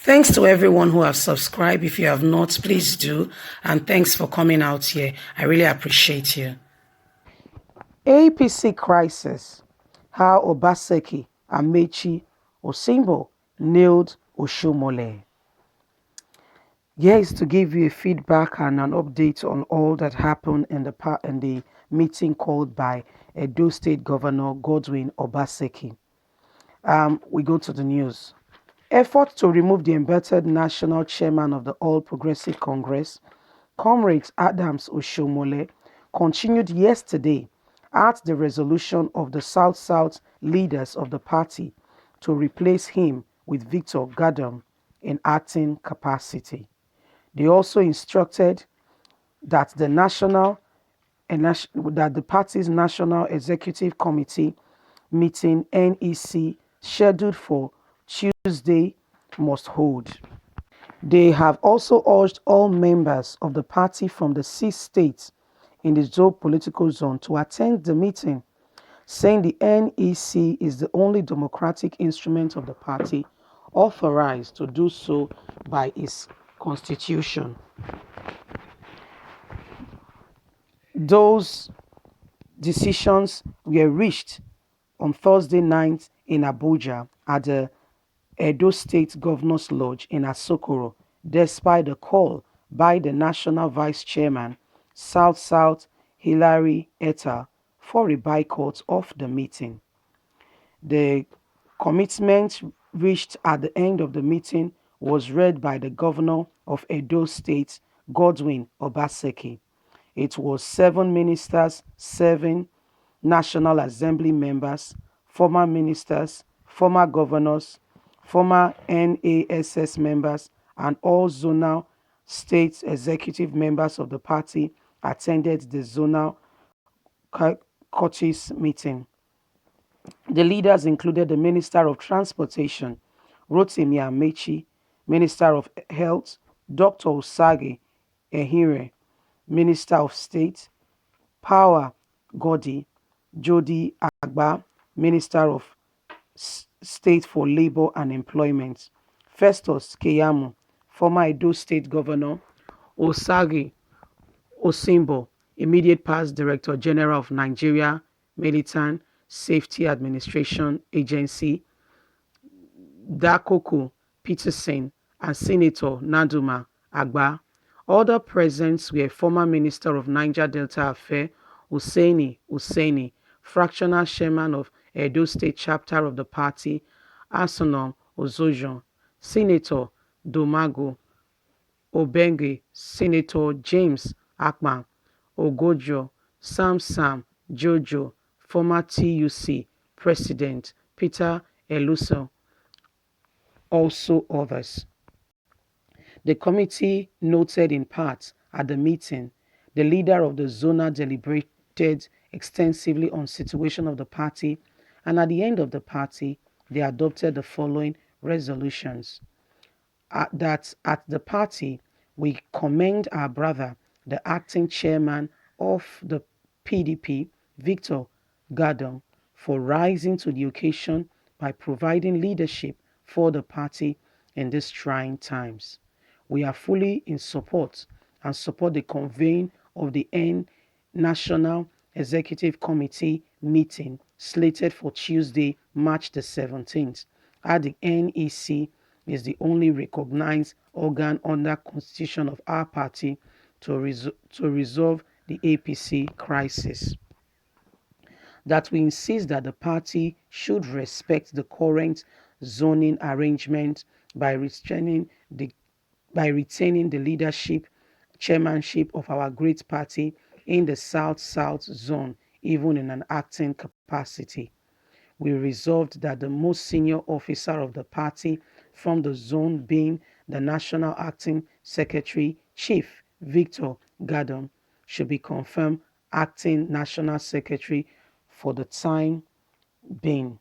Thanks to everyone who have subscribed. If you have not, please do. And thanks for coming out here. I really appreciate you. APC crisis. How Obaseki, Amaechi, Osunbor nailed Oshiomhole. Here is to give you a feedback and an update on all that happened in the meeting called by Edo State Governor Godwin Obaseki. We go to the news. Effort to remove the embattled national chairman of the All Progressive Congress, Comrade Adams Oshiomhole, continued yesterday at the resolution of the South-South leaders of the party to replace him with Victor Gadam in acting capacity. They also instructed that that the party's National Executive Committee meeting NEC scheduled for Tuesday must hold. They have also urged all members of the party from the 6 states in the Zoe political zone to attend the meeting, saying the NEC is the only democratic instrument of the party authorized to do so by its constitution. Those decisions were reached on Thursday night in Abuja at the Edo State Governor's Lodge in Asokoro, despite a call by the National Vice Chairman, South-South Hilary Etta, for a boycott of the meeting. The commitment reached at the end of the meeting was read by the Governor of Edo State, Godwin Obaseki. It was 7 ministers, 7 National Assembly members, former ministers, former governors, former NASS members, and all zonal state executive members of the party attended the zonal caucus meeting. The leaders included the Minister of Transportation, Rotimi Amaechi, Minister of Health, Dr. Osage Ehinre, Minister of State, Power Godi, Jody Agba, Minister of State for Labor and Employment, Festus Keyamo, former Edo State Governor, Osage Osunbor, immediate past Director General of Nigeria Militant Safety Administration Agency, Dakoko Peterson, and Senator Naduma Agba. Other present were former Minister of Niger Delta Affairs Hussaini, fractional chairman of Edo State chapter of the party, Asanom Ozojon, Senator Domago Obenge, Senator James Akpan, Ogojo, Sam Jojo, former TUC President Peter Eluso, also others. The committee noted in part at the meeting, the leader of the zona deliberated extensively on situation of the party, and at the end of the party, they adopted the following resolutions. That at the party, we commend our brother, the acting chairman of the PDP, Victor Gadon, for rising to the occasion by providing leadership for the party in these trying times. We are fully in support and support the convening of the National Executive Committee meeting slated for Tuesday, March the 17th, at the NEC is the only recognized organ under constitution of our party to resolve the APC crisis. That we insist that the party should respect the current zoning arrangement by retaining the leadership, chairmanship of our great party in the South-South zone, even in an acting capacity. We resolved that the most senior officer of the party from the zone being the National Acting Secretary, Chief Victor Gadon, should be confirmed Acting National Secretary for the time being.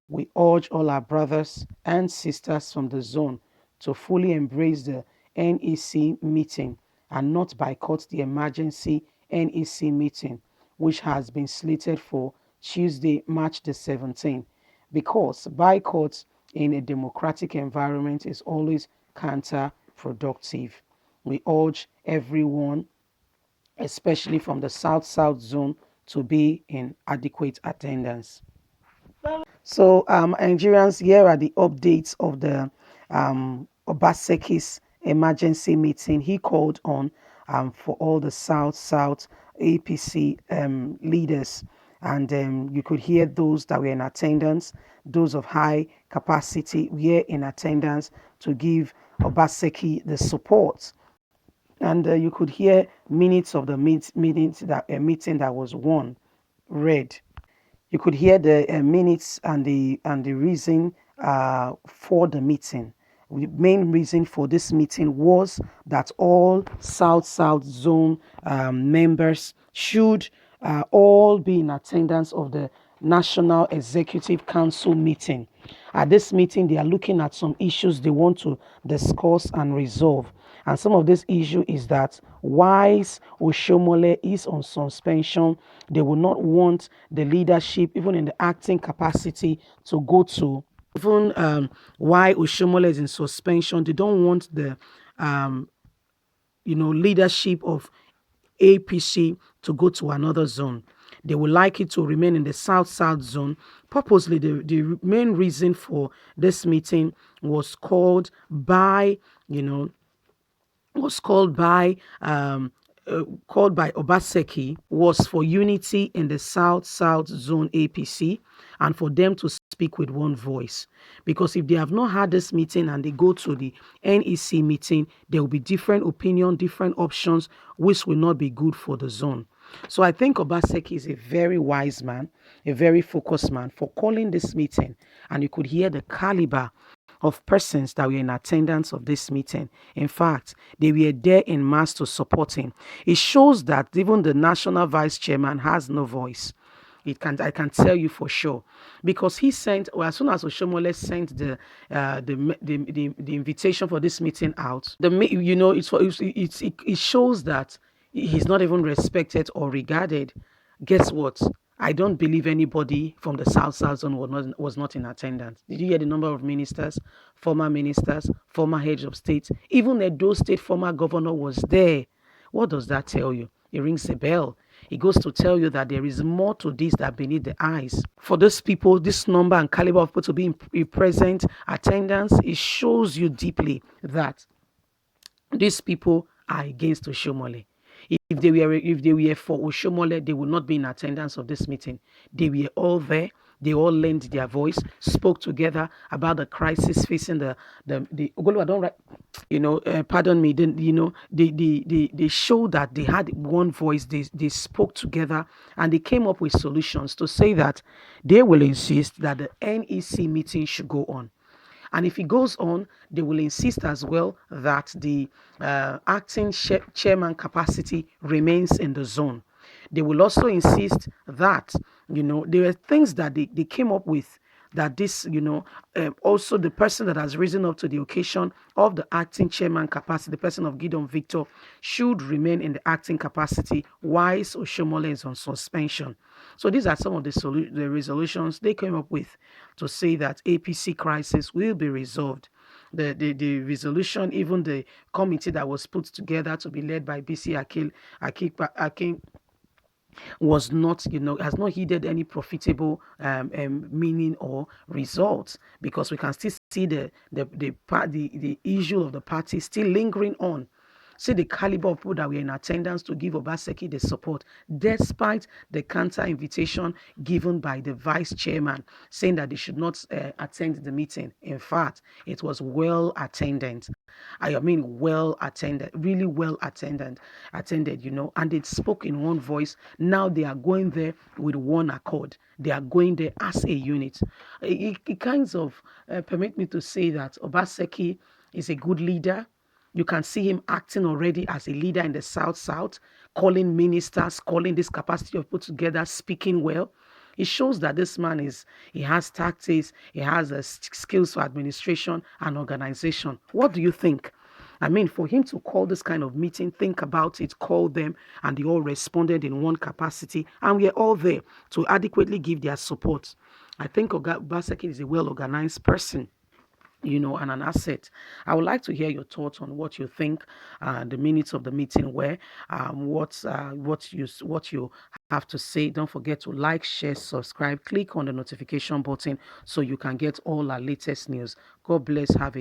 We urge all our brothers and sisters from the zone to fully embrace the NEC meeting and not boycott the emergency NEC meeting, which has been slated for Tuesday, March the 17th, because boycott in a democratic environment is always counterproductive. We urge everyone, especially from the South zone, to be in adequate attendance. So, Nigerians, here are the updates of the Obaseki's emergency meeting. He called on for all the South APC leaders, and you could hear those that were in attendance, those of high capacity were in attendance to give Obaseki the support. And you could hear minutes of the meeting that was won read. You could hear the minutes and the reason for the meeting. The main reason for this meeting was that all South Zone members should all be in attendance of the National Executive Council meeting. At this meeting, they are looking at some issues they want to discuss and resolve. And some of this issue is that whilst Oshiomhole is on suspension, they will not want the leadership, even in the acting capacity, to go to. Even why Oshiomhole is in suspension, they don't want the leadership of APC to go to another zone. They would like it to remain in the South zone. Purposely, the main reason for this meeting was called by, you know, was called by Obaseki, was for unity in the South Zone APC and for them to speak with one voice. Because if they have not had this meeting and they go to the NEC meeting, there will be different opinion, different options, which will not be good for the zone. So I think Obaseki is a very wise man, a very focused man for calling this meeting. And you could hear the caliber of persons that were in attendance of this meeting. In fact, they were there in mass to support him. It shows that even the national vice chairman has no voice. I can tell you for sure, because he sent, or as soon as Oshiomhole sent the invitation for this meeting out, it shows that he's not even respected or regarded. Guess what? I don't believe anybody from the South Zone was not in attendance. Did you hear the number of ministers, former heads of state? Even Edo State former governor was there. What does that tell you? It rings a bell. It goes to tell you that there is more to this than beneath the eyes. For those people, this number and caliber of people to be in present attendance, it shows you deeply that these people are against Oshiomhole. If they were for Oshiomhole, they would not be in attendance of this meeting. They were all there. They all lent their voice, spoke together about the crisis facing the Ogolo, I don't write, pardon me. Then they showed that they had one voice. They spoke together and they came up with solutions to say that they will insist that the NEC meeting should go on. And if it goes on, they will insist as well that the acting chairman capacity remains in the zone. They will also insist that, there are things that they came up with that this, also the person that has risen up to the occasion of the acting chairman capacity, the person of Gideon Victor, should remain in the acting capacity whilst Oshiomhole is on suspension. So these are some of the resolutions they came up with to say that APC crisis will be resolved. The resolution, even the committee that was put together to be led by BC Akin was not, has not heeded any profitable meaning or results, because we can still see the issue of the party still lingering on. See the caliber of people that were in attendance to give Obaseki the support, despite the counter invitation given by the vice chairman saying that they should not attend the meeting. In fact, it was well attended. I mean, well attended, really well attended, and they spoke in one voice. Now they are going there with one accord. They are going there as a unit. It kinds of permit me to say that Obaseki is a good leader. You can see him acting already as a leader in the South, calling ministers, calling this capacity of put together, speaking well. It shows that this man he has tactics, he has skills for administration and organization. What do you think? I mean, for him to call this kind of meeting, think about it, call them, and they all responded in one capacity, and we are all there to adequately give their support. I think Oga Obaseki is a well-organized person. and an asset. I would like to hear your thoughts on what you think the minutes of the meeting were, what you have to say. Don't forget to like, share, subscribe, click on the notification button so you can get all our latest news. God bless. Have a